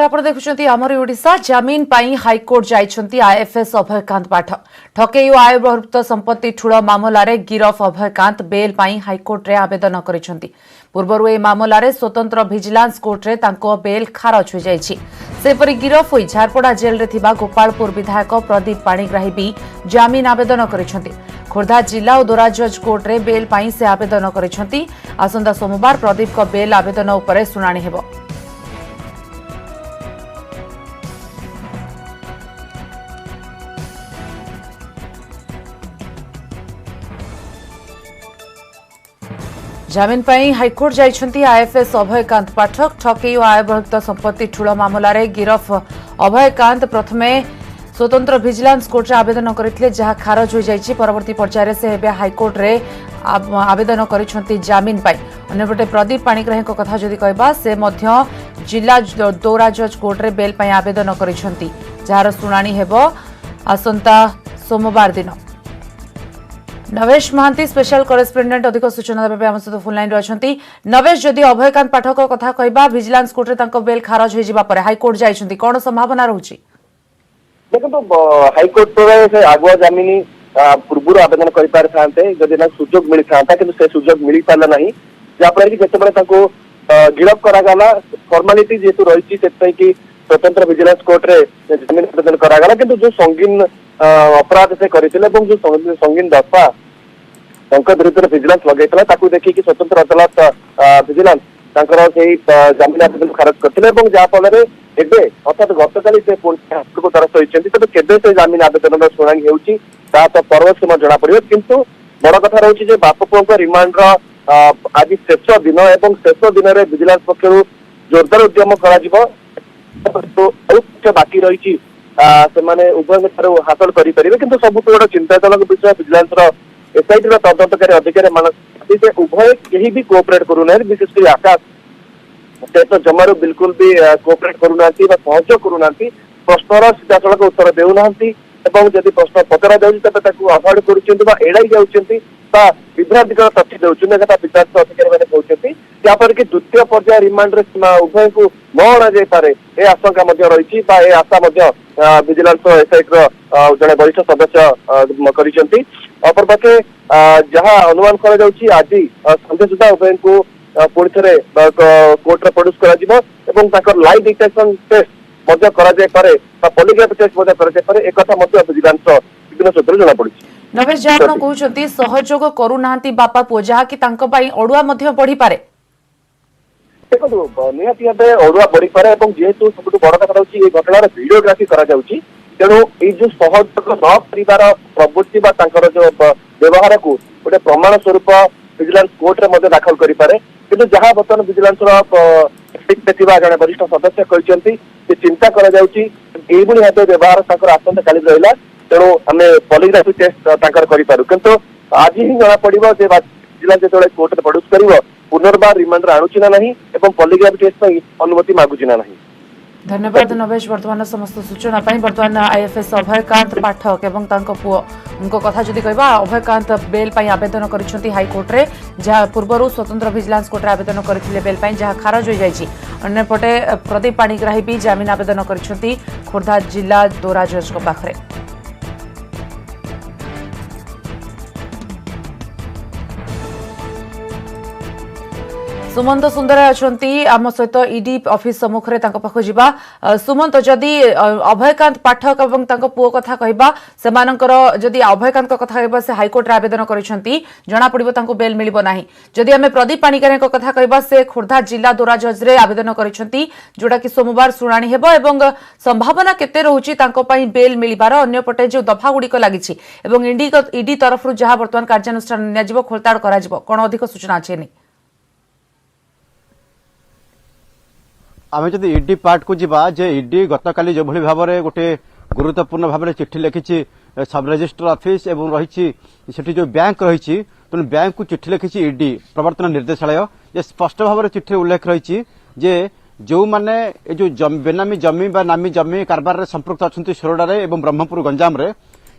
ଆପଣ ଦେଖୁଛନ୍ତି ଆମର ଓଡ଼ିଶା ଜାମିନ ପାଇଁ ହାଇକୋର୍ଟ ଯାଇଛନ୍ତି ଆଇଏଫଏସ୍ ଅଭୟକାନ୍ତ ପାଠକ। ଠକେଇ ଓ ଆୟ ବହିର୍ଭୂତ ସମ୍ପତ୍ତି ଠୁଳ ମାମଲାରେ ଗିରଫ ଅଭୟକାନ୍ତ ବେଲ୍ ପାଇଁ ହାଇକୋର୍ଟରେ ଆବେଦନ କରିଛନ୍ତି। ପୂର୍ବରୁ ଏହି ମାମଲାରେ ସ୍ୱତନ୍ତ୍ର ଭିଜିଲାନ୍ସ କୋର୍ଟରେ ତାଙ୍କ ବେଲ୍ ଖାରଜ ହୋଇଯାଇଛି। ସେପରି ଗିରଫ ହୋଇ ଝାରପଡ଼ା ଜେଲ୍ରେ ଥିବା ଗୋପାଳପୁର ବିଧାୟକ ପ୍ରଦୀପ ପାଣିଗ୍ରାହୀ ବି ଜାମିନ ଆବେଦନ କରିଛନ୍ତି। ଖୋର୍ଦ୍ଧା ଜିଲ୍ଲା ଓ ଦୋରା ଜଜ୍ କୋର୍ଟରେ ବେଲ୍ ପାଇଁ ସେ ଆବେଦନ କରିଛନ୍ତି। ଆସନ୍ତା ସୋମବାର ପ୍ରଦୀପଙ୍କ ବେଲ୍ ଆବେଦନ ଉପରେ ଶୁଣାଣି ହେବ। ଜାମିନ ପାଇଁ ହାଇକୋର୍ଟ ଯାଇଛନ୍ତି ଆଇଏଫଏସ୍ ଅଭୟକାନ୍ତ ପାଠକ। ଠକେଇ ଓ ଆୟ ବହିର୍ଭୂତ ସମ୍ପତ୍ତି ଠୁଳ ମାମଲାରେ ଗିରଫ ଅଭୟକାନ୍ତ ପ୍ରଥମେ ସ୍ୱତନ୍ତ୍ର ଭିଜିଲାନ୍ସ କୋର୍ଟରେ ଆବେଦନ କରିଥିଲେ, ଯାହା ଖାରଜ ହୋଇଯାଇଛି। ପରବର୍ତ୍ତୀ ପର୍ଯ୍ୟାୟରେ ସେ ଏବେ ହାଇକୋର୍ଟରେ ଆବେଦନ କରିଛନ୍ତି ଜାମିନ ପାଇଁ। ଅନ୍ୟପଟେ ପ୍ରଦୀପ ପାଣିଗ୍ରାହୀଙ୍କ କଥା ଯଦି କହିବା, ସେ ମଧ୍ୟ ଜିଲ୍ଲା ଦୌରା ଜଜ୍ କୋର୍ଟରେ ବେଲ୍ ପାଇଁ ଆବେଦନ କରିଛନ୍ତି, ଯାହାର ଶୁଣାଣି ହେବ ଆସନ୍ତା ସୋମବାର ଦିନ। नवेश महांती स्पेशल करेस्पोंडेंट अधिक सूचना देबे हम सहित फोन लाइन रे अछंती। नवेश, जदि अभयकांत पाठक कथा कहबा विजिलेंस कोर्ट रे तांको बेल खारज होई जिबा परे हाईकोर्ट जाइछंती, कोन संभावना रहउची? देखो तो हाईकोर्ट रे से आगुआ जमीनी पूर्व आवेदन करि पार थांते जदि ना सुजोग मिली थांता, किंतु से सुजोग मिली पाला नहीं। जा पर कि जते बळे तांको गिरफ करा गला फॉर्मालिटी जेतु रहिछि सेतै कि स्वतंत्र विजिलेंस कोर्ट रे जमीन आवेदन करा गला, किंतु जो संगीन अपराध से करिथिले एवं जो संगीन दफा तांको विरुद्ध विजिलेंस लगैतला ताकू देखि कि स्वतंत्र अदालत विजिलेंस तांकर सेही जमीन आवेदन खारज करथिले एवं जा फलरे एबे अर्थात गतकाली से हाईकोर्ट को द्वारस्थ होइछन्ती। तबे केबे से जमीन आवेदन शुणाणी हेउची ता तो परवर्ती जणा पड़ियो, किंतु बड़ कथा रहउची जे बाप पुओ रिमांड रो आज शेष दिन एवं शेष दिन रे विजिलेंस पक्षरु जोरदार उद्यम करा जिवो। तो बाकी रही उभय हासिल करेंगे, किंतु सब गोटे चिंताजनक विषय विजिलेंस एसआईटी तदंतकारी अधिकारी मान उभय कहीं भी कोअपरेट करूना, विशेषकर आकाश से तो जमार बिल्कुल भी कोअपरेट करूना सहयोग करूना, प्रश्नर सीधा सड़क उत्तर देना। जदि प्रश्न पचरा जाए अभॉइड कर एड़ाई जाऊँगी विभ्रांतिकर तथ्य देउछन विचार अधिकारी मैंने कहते यापर कि द्वितीय पर्याय रिमांड उभय को न अणा जाई पारे ए आशंका रही आशा विजिलेंस एसआईटी जड़े वरिष्ठ सदस्य करिसेंती। अपरपक्षे जहाँ अनुमान करा आज संध्या सुधा उभय को पुणी थे कोर्ट प्रोड्यूस कर lie detection test polygraph test एक विजिलेंस विभिन्न सूत्र जना पड़ी। नवेश, जहाँ कहते सहयोग करूना बापा पुओ जहाँकि अड़ुआ बढ़ी पारे। देखो निहाती भावे अड़ुआ बढ़ी पारे, जेहेतु सब बड़ कथा ये घटनार भिडियोग्राफी तेणु ये जो सहयोग न कर प्रवृत्ति जो व्यवहार को गोटे प्रमाण स्वरूप विजिलेंस कोर्ट रे दाखल करें, किंतु जहाँ बर्तमान विजिलेंस जड़े वरिष्ठ सदस्य कहते चिंता कर व्यवहार आसंता काली रहा, तेणु आम पॉलीग्राफी टेस्ट करूँ, किंतु आज ही जना पड़ो विजिलेंस जो कोर्ट प्रोड्यूस कर पुनर्बार रिमांड आणुची ना नहीं एवं पॉलीग्राफी टेस्ट अनुमति मागुची ना नहीं। धन्यवाद नवेश, वर्तमान समस्त सूचना बर्तमान आईएफएस अभयकांत पाठक एवं पुओ उनको कथा जदि कहबा अभयकांत बेल पाई आवेदन करिसेंती हाईकोर्ट रे, जहाँ पूर्व स्वतंत्र विजिलेंस कोर्ट रे आवेदन करथिले बेल पाई, जहाँ खारज हो जायछि। अन्यपटे प्रदीप पाणिग्राही भी जमीन आवेदन करिसेंती खोर्धा जिला दौरा जज को पाखरे। सुमंत सुंदर अच्छी आम सहित ईडी ऑफिस सम्मुखें पाख जा। सुमंत, जदि अभयकांत पाठक और पुओ कथा कहबा जदि अभयकांत कथा कहबा से हाईकोर्ट रे आवेदन करिसेंती जना पड़िबो बेल मिलिबो नाही। जदि आमे प्रदीप पाणिग्राही कथा कहबा से खोर्धा जिला दौरा जज रे आवेदन करिसेंती जोटा कि सोमवार शुणाणी हेबो एवं संभावना केते रहउची तांको पई बेल मिलिबार। अन्यपटे जो दफा गुड़िक लागिछि एवं ईडी तरफ जहाँ बर्तमान कार्यानुष्ठान नियाजिबो खोलताड़ कराजिबो, कोन अधिक सूचना अछि नि? आम जब ईडी पार्ट को जीवा जे ईडी गतकाली जो भाव में गोटे गुरुत्वपूर्ण भाव में चिट्ठी लिखी सब रजिस्टर ऑफिस एवं रही जो बैंक रही तेणु बैंक को चिट्ठी लिखी ईडी प्रवर्तन निर्देशालय जे स्पष्ट भाव में चिट्ठी उल्लेख रही जे जो माने जो बेनामी जमी बा नामी जमी कारबार रे संपृक्त अच्छा सोरडा एवं ब्रह्मपुर गंजाम रे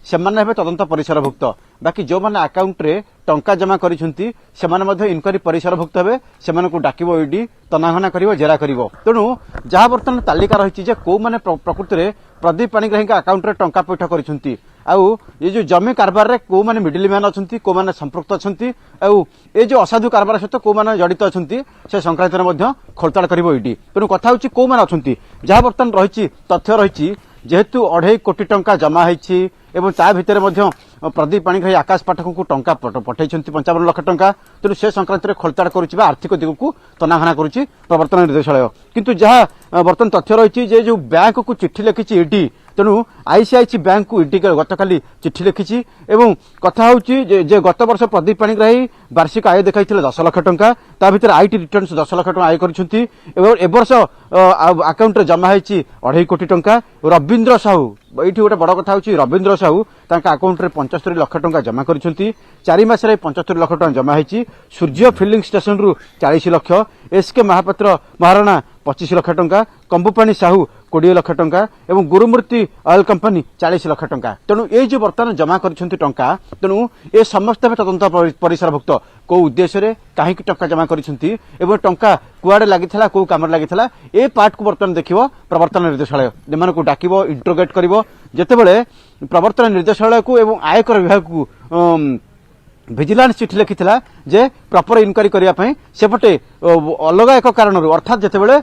ସେମାନେ ହେବେ ତଦନ୍ତ ପରିସରଭୁକ୍ତ ବାକି ଯେଉଁମାନେ ଆକାଉଣ୍ଟରେ ଟଙ୍କା ଜମା କରିଛନ୍ତି ସେମାନେ ମଧ୍ୟ ଇନକ୍ୱାରି ପରିସରଭୁକ୍ତ ହେବେ ସେମାନଙ୍କୁ ଡାକିବ ଇଡି ତନାଘନା କରିବ ଜେରା କରିବ ତେଣୁ ଯାହା ବର୍ତ୍ତମାନ ତାଲିକା ରହିଛି ଯେ କୋଉମାନେ ପ୍ରକୃତରେ ପ୍ରଦୀପ ପାଣିଗ୍ରାହୀଙ୍କ ଆକାଉଣ୍ଟରେ ଟଙ୍କା ପୈଠ କରିଛନ୍ତି ଆଉ ଏ ଯୋଉ ଜମି କାରବାରରେ କୋଉମାନେ ମିଡିଲ ମ୍ୟାନ୍ ଅଛନ୍ତି କୋଉମାନେ ସମ୍ପୃକ୍ତ ଅଛନ୍ତି ଆଉ ଏ ଯୋଉ ଅସାଧୁ କାରବାର ସହିତ କୋଉମାନେ ଜଡ଼ିତ ଅଛନ୍ତି ସେ ସଂକ୍ରାନ୍ତରେ ମଧ୍ୟ ଖୋଳତାଡ଼ କରିବ ଇଡି ତେଣୁ କଥା ହେଉଛି କୋଉମାନେ ଅଛନ୍ତି ଯାହା ବର୍ତ୍ତମାନ ରହିଛି ତଥ୍ୟ ରହିଛି ଯେହେତୁ 2.5 କୋଟି ଟଙ୍କା ଜମା ହେଇଛି ଏବଂ ତା ଭିତରେ ମଧ୍ୟ ପ୍ରଦୀପ ପାଣିଗ୍ରାହୀ ଆକାଶ ପାଠକଙ୍କୁ ଟଙ୍କା ପଠାଇଛନ୍ତି 55 ଲକ୍ଷ ଟଙ୍କା ତେଣୁ ସେ ସଂକ୍ରାନ୍ତରେ ଖୋଳତାଡ଼ କରୁଛି ବା ଆର୍ଥିକ ଦିଗକୁ ତନାଘନା କରୁଛି ପ୍ରବର୍ତ୍ତନ ନିର୍ଦ୍ଦେଶାଳୟ କିନ୍ତୁ ଯାହା ବର୍ତ୍ତମାନ ତଥ୍ୟ ରହିଛି ଯେ ଯୋଉ ବ୍ୟାଙ୍କକୁ ଚିଠି ଲେଖିଛି ଇଡି ତେଣୁ ଆଇସିଆଇସି ବ୍ୟାଙ୍କକୁ ଇଡି ଗତକାଲି ଚିଠି ଲେଖିଛି ଏବଂ କଥା ହେଉଛି ଯେ ଗତ ବର୍ଷ ପ୍ରଦୀପ ପାଣିଗ୍ରାହୀ ବାର୍ଷିକ ଆୟ ଦେଖାଇଥିଲେ 10 ଲକ୍ଷ ଟଙ୍କା ତା ଭିତରେ ଆଇଟି ରିଟର୍ଣ୍ଣ 10 ଲକ୍ଷ ଟଙ୍କା ଆୟ କରିଛନ୍ତି ଏବଂ ଏ ବର୍ଷ ଆକାଉଣ୍ଟରେ ଜମା ହେଇଛି 2.5 କୋଟି ଟଙ୍କା ରବୀନ୍ଦ୍ର ସାହୁ ଏଇଠି ଗୋଟେ ବଡ଼ କଥା ହେଉଛି ରବୀନ୍ଦ୍ର ସାହୁ ତାଙ୍କ ଆକାଉଣ୍ଟରେ 75 ଲକ୍ଷ ଟଙ୍କା ଜମା କରିଛନ୍ତି 4 ମାସରେ 75 ଲକ୍ଷ ଟଙ୍କା ଜମା ହେଇଛି ସୂର୍ଯ୍ୟ ଫିଲିଂ ଷ୍ଟେସନରୁ 40 ଲକ୍ଷ ଏସ୍କେ ମହାପାତ୍ର ମହାରଣା 25 ଲକ୍ଷ ଟଙ୍କା କମ୍ବୁପାଣି ସାହୁ 20 ଲକ୍ଷ ଟଙ୍କା ଏବଂ ଗୁରୁମୂର୍ତ୍ତି ଅଏଲ କମ୍ପାନୀ 40 ଲକ୍ଷ ଟଙ୍କା ତେଣୁ ଏଇ ଯୋଉ ବର୍ତ୍ତମାନ ଜମା କରିଛନ୍ତି ଟଙ୍କା ତେଣୁ ଏ ସମସ୍ତେ ତଦନ୍ତ ପରିସରଭୁକ୍ତ କୋଉ ଉଦ୍ଦେଶ୍ୟରେ କାହିଁକି ଟଙ୍କା ଜମା କରିଛନ୍ତି ଏବଂ ଟଙ୍କା କୁଆଡେ ଲାଗିଥିଲା କୋଉ କାମରେ ଲାଗିଥିଲା ଏ ପାର୍ଟକୁ ବର୍ତ୍ତମାନ ଦେଖିବ ପ୍ରବର୍ତ୍ତନ ନିର୍ଦ୍ଦେଶାଳୟ ଏମାନଙ୍କୁ ଡାକିବ ଇଣ୍ଟ୍ରୋଗେଟ୍ କରିବ ଯେତେବେଳେ ପ୍ରବର୍ତ୍ତନ ନିର୍ଦ୍ଦେଶାଳୟକୁ ଏବଂ ଆୟକର ବିଭାଗକୁ ଭିଜିଲାନ୍ସ चिठी लिखिथिला जे प्रॉपर इनक्वारी करिया पई सेपटे अलग एक कारणरू अर्थात जेतेबेले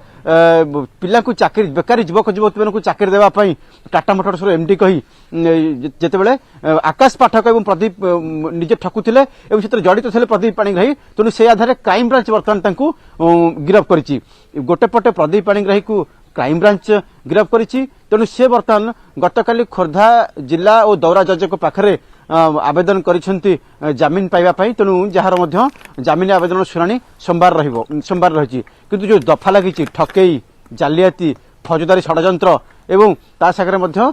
पिलांकु चाकरी बेकारी युवक युवतीମାନଙ୍କୁ चाकरी देबा पई टाटा मोटर्स रो एमडी कही जेतेबेले आकाश पाठक एवं प्रदीप निजे ठकुथिले एवं क्षेत्र जड़ित थिले प्रदीप पाणिग्राही तनु से आधारे क्राइम ब्रांच वर्तमान तांकु गिरफ करिछि गोटे पटे प्रदीप पाणिग्राही को क्राइम ब्रांच गिरफ करिछि तेणु से बर्तमान गतकाली खोर्धा जिला और दौरा जज को पाखरे आवेदन करिसेंती जामिन पाइबा पई तेणु जहार मध्य जामिन आवेदन शुणाणी सोमवार रही किंतु जो दफा लगी ठकेई जालियाती फौजदारी षड्यंत्र एवं ता सागरे मध्य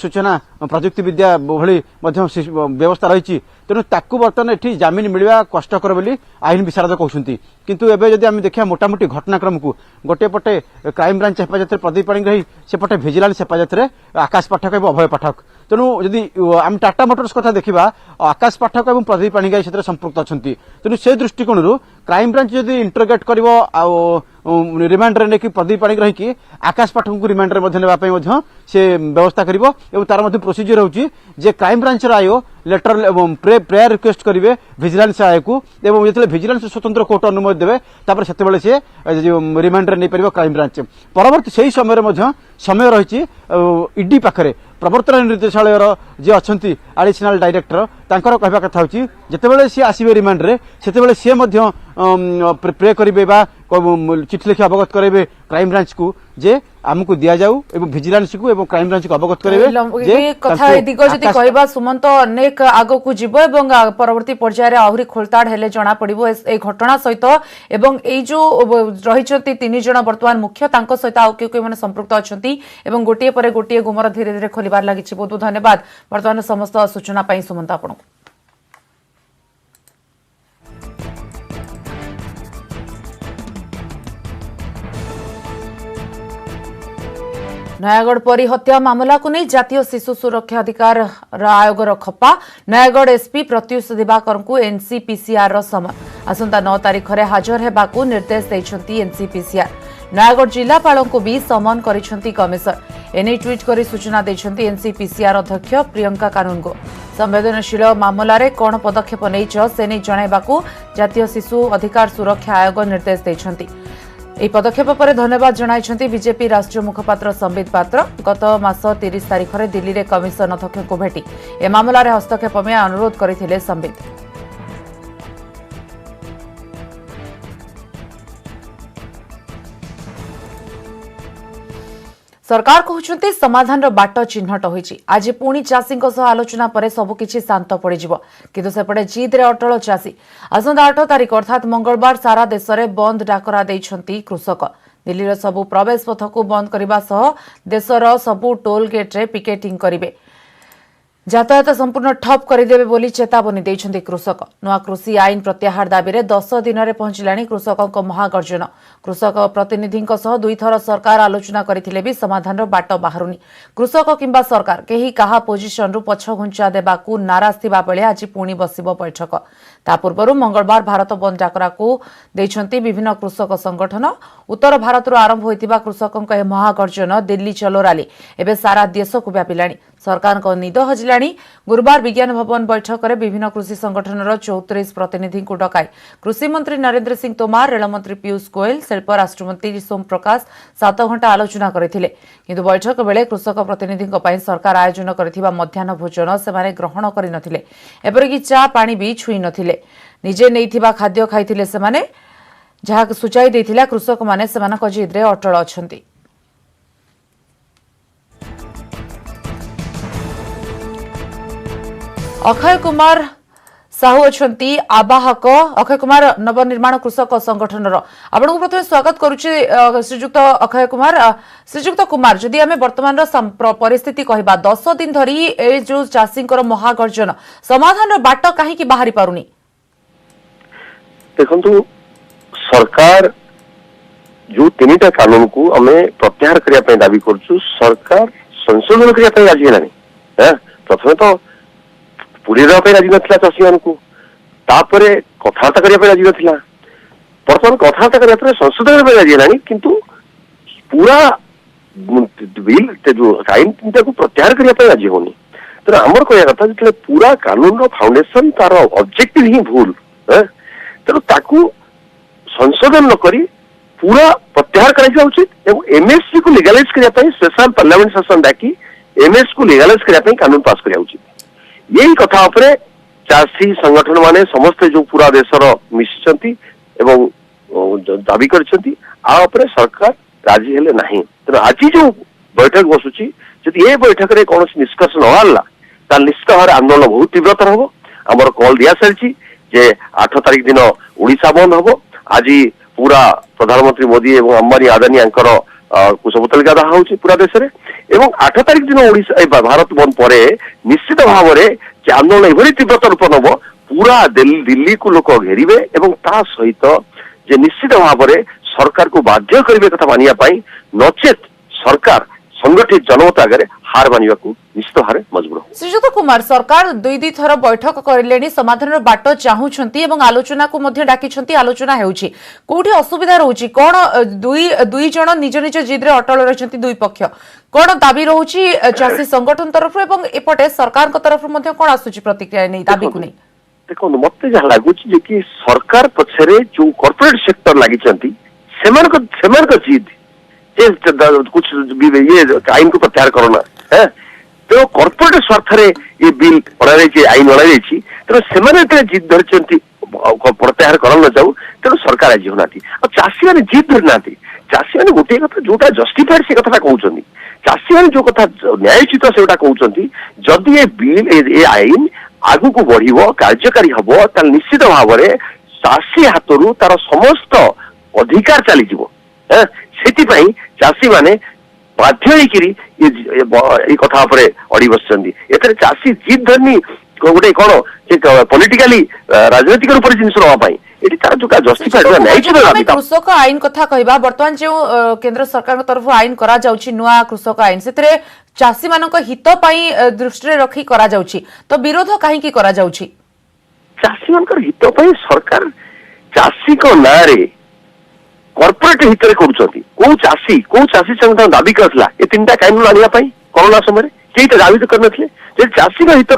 सूचना प्रजुक्ति विद्या भली व्यवस्था रही तेणु ताकू बर्तमान एठी जामिन मिलवा कष्टकर बोली आईन विशारद कहते किंतु एबे जदि आम देखिया मोटामोटी घटनाक्रम को गोटे पटे क्राइम ब्रांच हेफाजत प्रदीप पाणिग्राही सेपटे भिजिलान्स हेफाजत आकाश पाठक और अभय पाठक तेणु जदि आम टाटा मोटर्स कथा देखा आकाश पाठक और प्रदीप पाणिग्राही से संपृक्त अच्छा तेणु से दृष्टिकोण क्राइम ब्रांच जदि इंटरोगेट कर रिमांड रे नेकी प्रदीप पाणिग्राही की आकाश पाठक को रिमांड रे से व्यवस्था करिवो एवं तार मध्य प्रोसीजर होची जे क्राइम ब्रांच आयो लेटर एवं प्रेयर रिक्वेस्ट करिवे विजिलेंस आय को एवं जेतले विजिलेंस स्वतंत्र कोर्ट अनुमति देबे तापर सेतेबेले से रिमांड रे नै परिबो क्राइम ब्रांच परवर्ती सेही समय रे मध्य समय रहिछि ईडी पाखरे प्रवर्तन निर्देशालय जे अछंती एडिशनल डायरेक्टर तांकर कहबा कथा होची जेतेबेले से आसीबे रिमांड रे सेतेबेले से मध्य प्रे करिवे बा चिठी लिखि अवगत करेबे क्राइम ब्रांच को जे आमको दिया जाऊ एवं विजिलेंस को एवं क्राइम ब्रांच को अवगत करेबे जे कथा दिग जति कहबा सुमंत अनेक आगो को जीव एवं परवर्ती पर्याय रे आहुरी खोलताड़ हेले जणा पड़िबो ए घटना सहित एवं ए जो रहिचंती 3 जण वर्तमान मुख्य तांको सहित आउ के माने संपृक्त अछंती एवं गोटिए परे गोटिए गुमर धीरे धीरे खोलिबार लागिछि बहुत बहुत धन्यवाद वर्तमान समस्त सूचना पई सुमंत आपन नयागढ़ परी हत्या मामला को नहीं जातीय शिशु सुरक्षा अधिकार आयोगर खपा नयागढ़ एसपी प्रत्युष दिवाकर को एनसीपीसीआर समन आसंता 9 तारीख में हाजर हेबाकू निर्देश देइछंती एनसीपीसीआर नयागढ़ जिलापाल को भी समन करिछंती कमिशनर एने ट्वीट करी सूचना देइछंती एनसीपीसीआर अध्यक्ष प्रियंका कानूनगो संवेदनशील मामला रे कोन पदक्षेप नैछ से नै जणाइबाकू जातीय शिशु अधिकार सुरक्षा आयोग निर्देश देइछंती এই পদক্ষেপ পরে ধন্যবাদ জଣାইছন্তি বিজেপি রাষ্ট্রীয় মুখপাত্র সম্বিত পাত্র গত মাস 30 তারিখরে দিল্লী রে কমিশন অধ্যক্ষଙ୍କୁ ভেটি এ মামলাରେ হস্তক্ষেপ ପାଇଁ ଅନୁରୋଧ କରିଥିଲେ ସମ୍ବିତ सरकार कहउछंती समाधान बाट चिन्हट होईची आज पुणी चाषी आलोचना पर सबकिछि शांत पड़ किंतु सेपटे जिद रे अटल चाषी आसंता 8 तारीख अर्थात मंगलवार सारा देश में बंद डाकरा देइछंती कृषक दिल्ली सबु प्रवेश पथ को बंद करने सह देशर सबु टोल गेट रे पिकेटिंग करिवे यातायात संपूर्ण ठप करदेवे बोली चेतावनी देइछन्ति कृषक नुआ कृषि आईन प्रत्याहार दाबी 10 दिन में पहुंचलानी कृषकों महागर्जन कृषक प्रतिनिधि दुई थर सरकार आलोचना करथिले भी समाधान बाट बाहरुनी कृषक किंबा सरकार केही कहा पोजिशन रु पछ घुंचा देबाकू नाराज थिबा बेले आज पुणी बसिबो बैठक ता पूर्व मंगलवार भारत बंद डाकरा को देइछन्ति विभिन्न कृषक संगठन उत्तर भारत आरंभ होइतिबा कृषकों महागर्जन दिल्ली चलो रैली एबे सारा देश को व्यापिलानी सरकार को निद हजिलानी गुरुवार विज्ञान भवन बैठक में विभिन्न कृषि संगठन 34 प्रतिनिधि को डकाई कृषि मंत्री नरेंद्र सिंह तोमार रेलमंत्री पीयूष गोयल शिल्प राष्ट्रमंत्री सोम प्रकाश 7 घंटा आलोचना करथिले किंतु बैठक बेले कृषक प्रतिनिधि सरकार आयोजन करथिबा मध्याह्न भोजन से ग्रहण करि नथिले एपरिकी चा पानी भी छुई नथिले निजे नैथिबा खाद्य खाइथिले सेमाने जहा सूचाई देथिला कृषक माने सेमानक जिद्रे अटल अछंती। अक्षय कुमार साहू अच्छी आवाहक अक्षय कुमार नवनिर्माण कृषक संगठन आपण को प्रथम स्वागत करुच्ची श्रीजुक्त अक्षय कुमार श्रीजुक्त कुमार जदि आम वर्तमान परिस्थिति कहबा 10 दिन धरी ए जो चाषी महागर्जन समाधान बाट कहीं बाहरी पारुनी देखु सरकार जो 3टा कानून को आम प्रत्याहार करने दाबी करुचु सरकार संशोधन करने राजी है प्रथम तो पूरी राजी नाला चाषी मान कथबार्ता करने राजी नाला बर्तमान कथबार्ता करने संशोधन करने राजी है किंतु पूरा बिल जो आईन 3टा को प्रत्याहार करने राजी होनी तेना आमर कहया कथा जो पूरा कानून फाउंडेशन तार ऑब्जेक्टिव ही भूल तेणु ताकू संशोधन न करी पूरा प्रत्याहार करा उचित एवं एमएसपी को लीगलाइज करने स्पेशल पार्लियामेंट सेशन डाकी एमएस को लीगलाइज करने कानून पास करा उचित यही कथा उपरे चाषी संगठन माने समस्त जो पूरा देशर मिशिचंती एवं दाबी करछंती आ उपरे सरकार राजी हेले नाही तेणु आज जो बैठक बसुची जदि ये बैठक रे कौन निष्कर्ष न आला ता निश्चित भाव आंदोलन बहुत तीव्रतर हम आमर कल दिया सारी जे 8 तारिख दिन ओडिशा बंद हम आज पूरा प्रधानमंत्री मोदी एवं अंबानी आदानी आंकर कुशपुतलिका दाह होची पूरा देश रे एवं 8 तारिख दिन ओडिशा भारत बंद पर निश्चित भाव में आंदोलन एभली तीव्रता रूप नब पूरा दिल्ली को लोक घेरिबे एवं ता सहित जे निश्चित भाव में सरकार को बाध्य करिवे कथा मानिया नचेत सरकार संगठित जनमत आगे हार मानिबा को निश्चित भाव मजबूर हो। श्रीजुक्त कुमार सरकार दुई थर बैठक करलेनी समाधान बाट चाहूछंती एवं आलोचना को मध्य डाकिछंती आलोचना हेउची कोठी असुविधा रहउची कोन दुई जण निज निज जिद्रे अटल रहिछंती दुई पक्ष कोन दाबी रहउची चाषी संगठन तरफ एवं एपटे सरकार को तरफ मध्य कोन आसुची प्रतिक्रिया नै दाबी को नै देखो मते जहा लागुची जे कि सरकार पछरे जो कॉर्पोरेट सेक्टर लागिछंती सेमान को जिद ये कुछ ये आईन को प्रत्याहार करना है तो कॉर्पोरेट स्वार्थ ये बिल आईन अणाई तेणु से जिद धरती प्रत्याहार कर न जाऊ तेणु सरकार आज होना चाषी मैंने जिद धरी ना चाषी मैंने गोटे कथा जोटा जस्टिफाइड से कथा कहते चाषी मैंने जो कथा न्यायोचित से कहते जदि ये बिल ये आईन आगु को बढ़ कार्यकारी हम निश्चित भाव में चाषी हाथ तार समस्त अधिकार चलीज चाषी मैंने बाध्य कथा अड़ी बस चाषी जिद धरनी गोटे कौन पॉलिटिकली राजनैतिक रूप से जिनस कृषक आईन कथा कहबा बर्तमान जो केंद्र सरकार तरफ आईन करा जाउची नुआ कृषक आईन से चाषी मान हित दृष्टि रखी करा जाउची तो विरोध कहीं करा जाउची चाषी मान हित सरकार चाषी को ना रे कॉर्पोरेट हित कौ चाषी संगठन दाबी करथिला ए 3टा कानून आनिया कोरोना समय कई तो दाबी तो करनथिले जे चाषी हित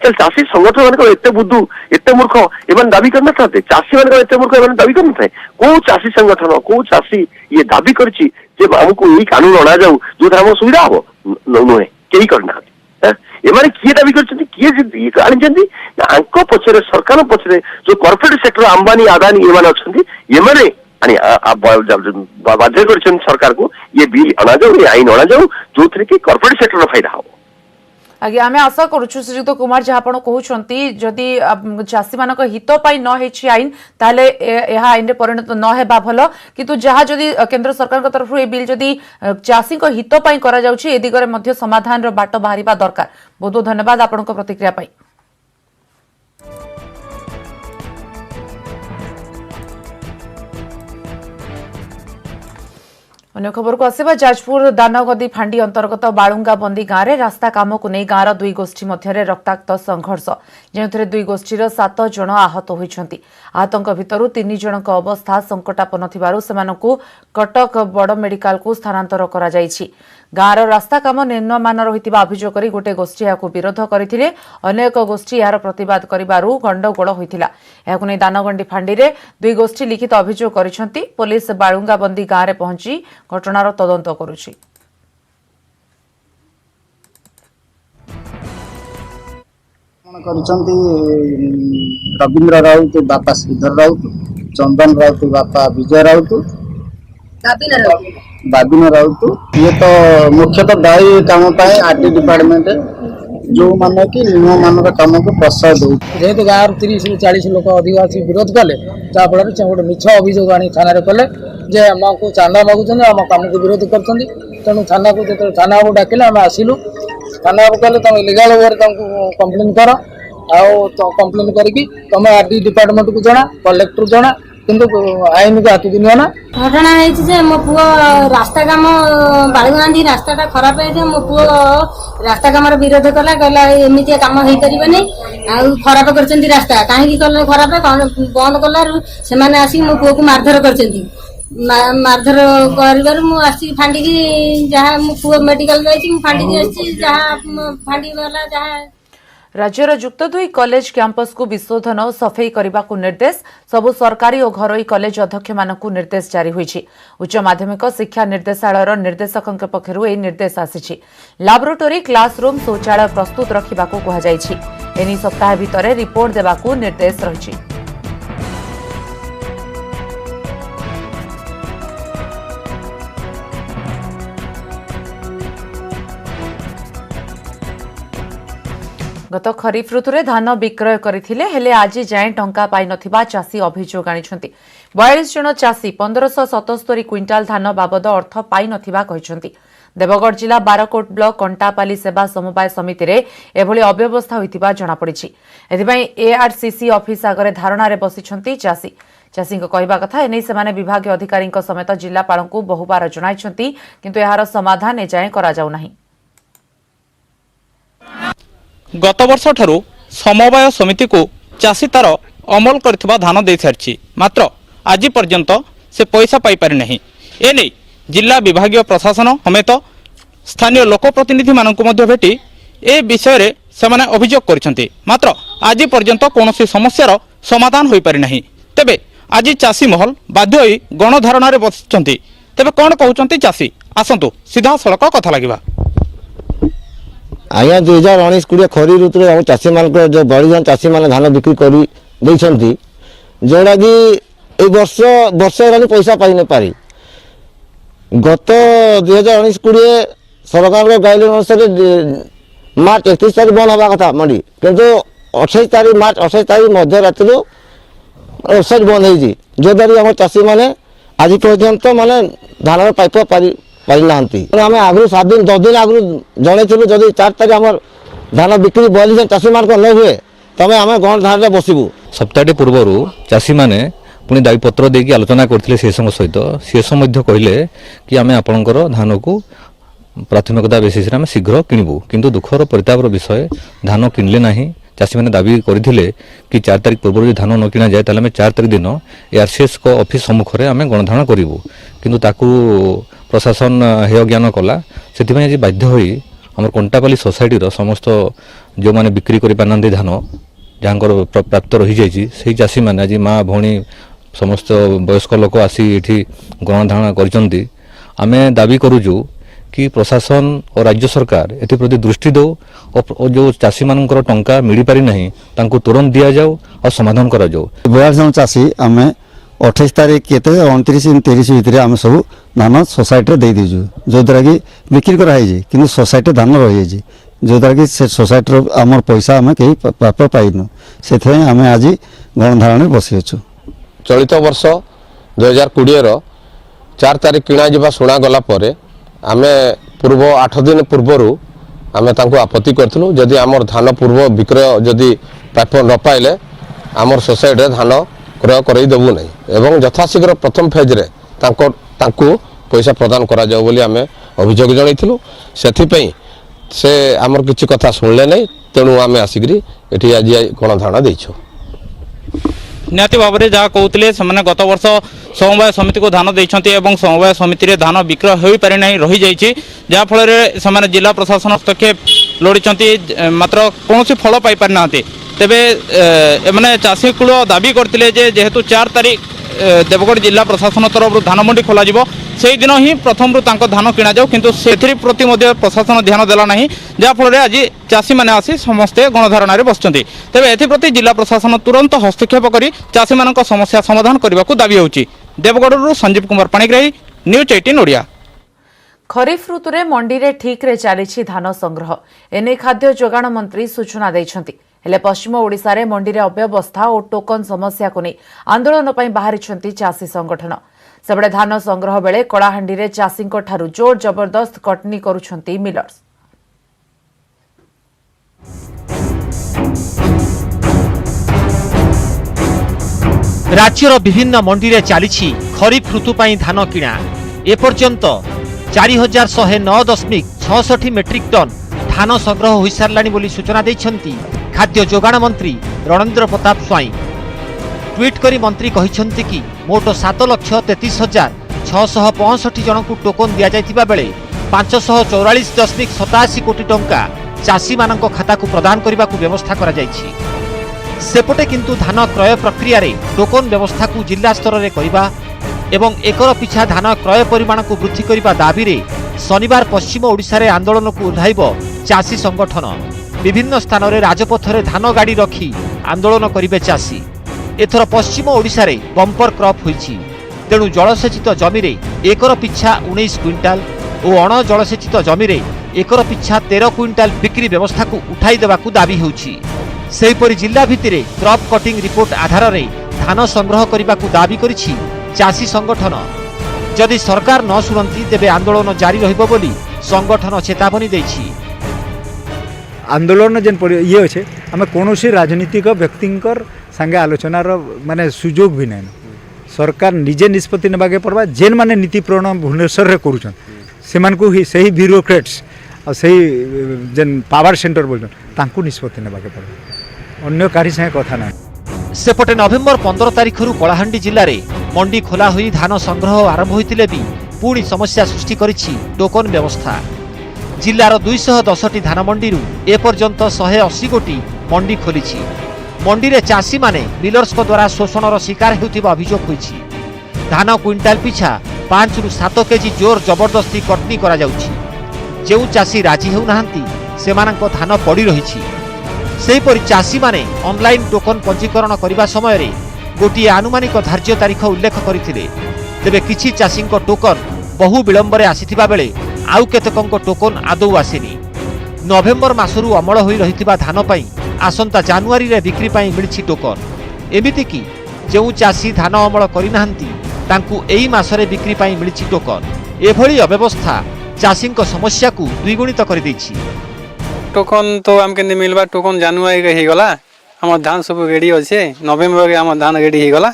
चाषी संगठन मान एते बुद्धू एते मूर्ख एमन दाबी करना चाहते चाषी मान एते मूर्ख एमन दाबी करना था कौ चाषी संगठन कौ चाषी ये दाबी करछि जे हमको यही कानून अणा जाऊ जो हम सुविधा हो नुहे कई करना एमाने किए दाबी करछन्ती किए आनिछन्ती आंको पछरे सरकार पछरे जो कॉर्पोरेट सेक्टर अंबानी आदानी एमाने अछन्ती एमाने बाध्य कर सरकार को ये बिल अणा जाऊ ये आईन अणा जाऊ जो थे कि कॉर्पोरेट सेक्टर फायदा हो आगे आमे आशा करूछु श्रीयुक्त कुमार जहाँ आपण कहउछंती जदि चाषी मानक हित पाई न हेछि आईन ताले एहा आईन रे परिणत न हेबा भलो किंतु जहाँ जदि केंद्र सरकार के तरफ ए बिल जदि चाषी को हित पाई करा जाउछि ए दिगरे मध्य समाधान रो बाट बाहरिबा दरकार। बहुत बहुत धन्यवाद आपण को प्रतिक्रिया पाई। अन्य खबर को आसिबा जाजपुर दानगदी फांडी अंतर्गत बाळुंगा बंदी गाँव में रास्ता काम को नहीं गाँवर दुई गोष्ठी मध्य रक्ताक्त संघर्ष जो दुई गोष्ठीर 7 जन आहत होती। आहतों भितर 3 जनक अवस्था संकटापन्न थिबारु सेमानकु कटक बड़ मेडिकल को स्थानांतर करा जायछि। गाँवर रास्ता काम निम्नमान रहितिबा अभियोग करी गोटे गोष्ठी याकु विरोध करथिले अनेक गोष्ठी यार प्रतिवाद करिबारु गंडगोल होइतिला। याकु नै दानगंडी फांडी रे दुई गोष्ठी लिखित अभियोग करिसंती। पुलिस बाळुंगा बंदी गाँव में पहुंची घटनार तदंत करुछि। रवींद्र राउत बापा श्रीधर राउत, चंदन राउत बापा विजय राउत, बाबिन राउत। ये तो मुख्यतः दायी काम पाए आरटी डिपार्टमेंट जो माने कि नियम मान काम को प्रश्रय दौ जेहेतु गाँव 30 ରୁ 40 लोक आदिवासी विरोध कले जहाँफल गोटे मिछ अभियोग आनी थाना कले जे आमको चांदा मागुन आम कम को विरोध कर तेणु थाना को जो थाना को डाकिले आम आसिलु थाना को कहले तुम इलीगल वे कंप्लेन कर कंप्लेन करके तुम आरटी डिपार्टमेंट को जना कलेक्टर जना किंतु आईन को हाथ दिन ना घटना है मो पु रास्ता काम बाळुगांधी रास्ता खराब है मो पु रास्ता काम विरोध कला कहला एमती काम हो पारे खराब कर रास्ता कहीं खराब बंद कलु से आसिक मो पु को मारधर कर मारधर कर फांडी जहाँ मो पु मेडिकल जाइए फांडी जहाँ फांडी वाला जहाँ राज्यर युक्त 2 कॉलेज कैंपस को विशोधन और सफाई करने को निर्देश सबु सरकारी और घरोई कॉलेज अध्यक्ष मानक निर्देश जारी होईछि। उच्च माध्यमिक शिक्षा निर्देशालय निर्देशकों पक्षरु ए निर्देश आसीछि। लैबोरेटरी क्लासरूम शौचालय प्रस्तुत रखा कहुଯାଇଛି। एनी सप्ताह भितर रिपोर्ट देवाकू निर्देश रहिछि। गत खरीफ ऋतु में धान विक्रय करथिले हेले आज जाए टंका पाई नथिबा चाषी अभियोग आनिछंती। 42 जन चाषी 1577 क्विंटाल धान बाबद अर्थ पाई नथिबा कहिसंती। देवगढ़ जिला बारकोट ब्लॉक कंटापाली सेवा समवाय समिति रे एभली अव्यवस्था होइतिबा जणा पड़िछि। एथिबाई एआरसीसी ऑफिस आगरे धारणा रे बसिछंती चाषी। चाषी कहवा कथा एने सेमाने विभाग अधिकारी समेत जिलापाल को बहुबार जणाइछंती किंतु एहार समाधान एजाए करा जाउ नाही। गत वर्ष ठारू समवाय समिति को चाषी तार अमल करथिबा धान दे सारछि मात्र आज पर्यंत से पैसा पाई पारि नहीं। एने जिला विभागीय प्रशासन समेत स्थानीय लोकप्रतिनिधि मानकु मध्य भेटी ए विषय रे सेमाने अभियोग करछन्ति मात्र आज पर्यंत कोनोसी समस्यार समाधान होई पारि नहीं। तेबे आज चाषी महल बाध्य होई गणधारणा रे बसिछन्ति। तेबे कोन कहउछन्ति चाषी आसंतु सीधा सड़क कथा लागिबा। आज्ञा 2019-20 खरी ऋतु में चाषी मान जो बड़ी चाषी मैंने धान बिक्री कर जोटा कि वर्ष पैसा पाई न पारी। गत 2019-20 सरकार गाइडलाइन अनुसार मार्च 31 तारीख बंद हवा कथा मंडी किंतु 28 तारीख मार्च 28 तारीख मध्य राति वेबसाइट बंद होती जोद्वारा आम चाषी मैंने आज पर्यंत माने धान पाइप पारी आम आगु 7 दिन 10 दिन आगु जनइलु जदि 4 तारीख आम धान बिक्री 42 जन चाषी मान न हुए तमें आम गणधारण बसबू। सप्ताह पूर्वर चाषी मैंने पुणी दायीपत्र देकी आलोचना करते सहित शेष कहले कि आम आपणकर धान को प्राथमिकता बेसिस आम शीघ्र किणबू किंतु दुखर परितापर विषय धान किणले ना। चाषी मैंने दाबी करते कि 4 तारीख पूर्व जो धान न किणा जाए ताले 4 तारीख दिन एआरसीएस को ऑफिस सम्मुख में आम गणधारण करूँ किंतु ताकू प्रशासन हेय ज्ञान कला से आज बाध्य होई हमर कंटापाली सोसाइटी समस्त जो माने बिक्री करि पानंदी धान जहाँ प्राप्त रही जाइए से चाषी मैंने आज माँ भौणी समस्त वयस्क लोक आसी ये गणधारण कर आमे दाबी करूँ कि प्रशासन और राज्य सरकार एप्रति दृष्टि दो और जो चाषी मानकर टंका मिल पारि नहीं तांको तुरंत दि जाओ और समाधान करा जाओ। 42 जन चाषी आम 28 तारीख के 29 30 भितर आम सब धान सोसाइटी दे दीजु जो द्वारा कि बिक्री कराई कि सोसाइटी धान रही जोद्वारा कि से सोसाइटी आम पैसा आम कहीं प्राप्त पाइनु से आम आज गणधारण बसी अच्छु। चलित वर्ष 2020 4 तारीख किणा जा शुणागला आम पूर्व 8 दिन पूर्वर आम आपत्ति करूँ जदि आम धान पूर्व विक्रय जदि प्राप्य न पाइले आमर सोसाइटी धान क्रय करदेबू ना एवं यथाशीघ्र प्रथम फेज्रे पैसा प्रदान करा जाओ बोली आम अभियोग जनइलु से आमर किसी कथा शुणिले नहीं तेणु आम आसिक ये आज गणधारणा देछो। निहाती भाव में जहाँ कहते हैं गत वर्ष समवाय समिति को धान देते और समवाय समिति रे धान विक्रय हो पारि ना रही जाइए जहाँफल से जिला प्रशासन हस्तक्षेप लोड़ी मात्र कौन फल पाई पारि ना तेबे एमाने चाषी कूल दाबी करते जेहेतु 4 तारीख देवगढ़ जिला प्रशासन तरफ धान मंडी खोल से दिन ही प्रथम धान किणा जाऊ किंतु से प्रति प्रशासन ध्यान देला नहीं जहाँफल आज चाषी मैंने आसी समस्ते गणधारणा बसुँच तेज एप्रति जिला प्रशासन तुरंत हस्तक्षेप कर चाषी मान समस्या समाधान करने को दाबी होची। देवगढ़ संजीव कुमार पाणिग्राही न्यूज 18 ओडिया। खरीफ ऋतु में मंडी रे ठीक रे चली धान संग्रह एने खाद्य जोगाण मंत्री सूचना देइछंती हेले पश्चिम ओडिशा रे मंडी रे अव्यवस्था और टोकन समस्या को नहीं आंदोलन पई बाहरिछंती चाषी संगठन सेबडे धान संग्रह बेले कलाहांडी रे चाषींको ठारू जोर जबरदस्त कटनी करूछंती मिलर्स। राज्यर विभिन्न मंडी रे चली खरीफ ऋतु पई धान किणा एपर्यंत 4109.66 मेट्रिक टन धान संग्रह हो सारानी बोली सूचना देइछंती खाद्य जोगाण मंत्री रणेंद्र प्रताप स्वाई। ट्वीट करी मंत्री कहिछंती कि मोट 7,33,665 जन को टोकन दिया जायतिबा बेले 544.87 कोटी टंका चाषी मानक खाता को प्रदान करने को व्यवस्था करा जायछि। सेपटे किंतु धान क्रय प्रक्रिया रे टोकन व्यवस्था को जिला स्तर रे करिबा एवं एकर पिछा धान क्रय परिमाण को वृद्धि करने दाबी रे शनिवार पश्चिम ओडिशा रे आंदोलन को उठाइब चाषी संगठन। विभिन्न स्थान रे राजपथ रे धान गाड़ी रखी आंदोलन करिवे चाषी। एथर पश्चिम ओडिशा रे बंपर क्रॉप होईछि तेणु जलसेचित जमी रे एकर पिछा 19 क्विंटाल और अण जलसेचित जमी रे एकर पिछा 13 क्विंटाल बिक्री व्यवस्था को उठाई देबाकू दाबी होउछि। सेहिपरि जिला भितिरे क्रॉप कटिंग रिपोर्ट आधार रे धान संग्रह करबाकू दाबी करिछि चाषी संगठन। जदि सरकार न शुणती तेबे आंदोलन जारी रहिबो बोली संगठन चेतावनी दैछि। आंदोलन जेन ये अच्छे आम कौन राजनीतिक व्यक्तिंकर संगे आलोचनार माने सुजोग भी नहीं सरकार निजे निष्पत्ति नेबाके पड़वा जेन माने नीति प्रणयन भुवनेश्वर रे करूछन सेमान को ही सही ब्यूरोक्रेट्स और सही जेन पावर सेंटर बोलछन तांकू निष्पत्ति नेबाके पड़वा अन्य कारी संगे कथा ना। सेपटे नवेम्बर 15 तारिख कलाहांडी जिले में मंडी खोला हुई धान संग्रह आरंभ होते भी पुणी समस्या सृष्टि करिछि टोकन व्यवस्था। जिलार 210 धान मंडी एपर्यंत 180 गोटी मंडी खोली मंडी रे चाषी माने मिलर्स द्वारा शोषणर शिकार होउथिबा अभियोग होइछि। धान क्विंटाल पिछा 5 रु 7 केजी जोर जबरदस्ती कटनी करा जाउछि। जेउ चाषी राजी हेउनाहांती सेमानक धान पड़ी रहिछि। सेहिपरि चाषी माने ऑनलाइन टोकन पंजीकरण करने समय रे गोटे आनुमानिक धार्य तारीख उल्लेख करथिले तेबे किछि चाषींक टोकन बहु विलंबरे आसीथिबा बेले आउ केतकंक टोकन आदौ आसेनी। नवेम्बर मासरू अमल होई रहिथिबा धान पई आसंता जानुआरी रे बिक्री पई मिलिछि टोकन। एमिति कि जेउ चाषी धान अमल करिनाहांती तांकु एई मासरे बिक्री पई मिलिछि टोकन। एभली अव्यवस्था चाषींक समस्या को द्विगुणित कर दैछि। टोकन तो हमके नहीं मिलबा टोकन जानुआरी रे ही गला हमर धान सब रेडी अछि नवेम्बर के हमर धान रेडी ही गला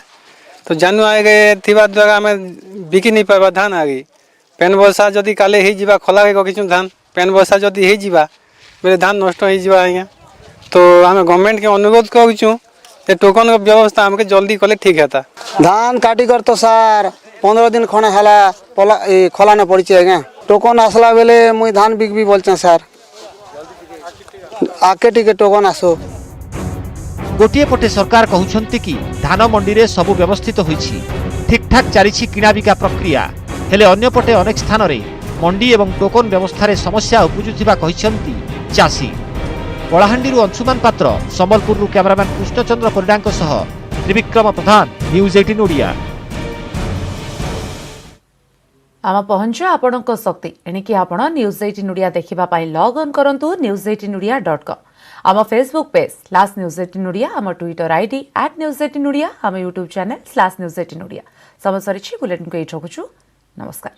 तो जानुआरी के थिबा द्वारा हमें बिकी नहीं पाबा धान आगे पेन वर्षा जदि काले ही जीवा खोला के किछु धान पेन वर्षा जदि ही जीवा बेले धान नष्ट ही जीवा आज्ञा तो हमें गवर्नमेंट के अनुरोध करूँ ये टोकन का व्यवस्था हमके जल्दी कले ठीक हेता। धान काटी कर तो सार 15 दिन खणे हला खोला न पड़ी आज्ञा टोकन आसला बेले मुई धान बिकबी बोलछे सार आके टिके टोकन आसो। गोटे पटे सरकार कहउछंती कि धान मंडी रे सब व्यवस्थित होईछि ठीक ठाक चलीछि किणा बिका प्रक्रिया हेले अन्य पटे अनेक स्थान रे मंडी एवं टोकन व्यवस्था रे समस्या उपजुथिबा कहिसंती चाषी। कलाहांडी अंशुमान पात्र संबलपुर कैमरामैन कृष्णचंद्र परिडांक सह त्रिविक्रम प्रधान न्यूज 18 ओडिया। आम पहुंच आपणक शक्ति एणिकी आपण न्यूज 18 ओडिया देखिबा पाई लॉग ऑन करंतु news18odia.com आम फेसबुक पेज /news18 ओडिया आम ट्विटर आईडी @news18odia आम यूट्यूब चैनल /news18odia समस्त बुलेटिन को एठकुछु नमस्कार।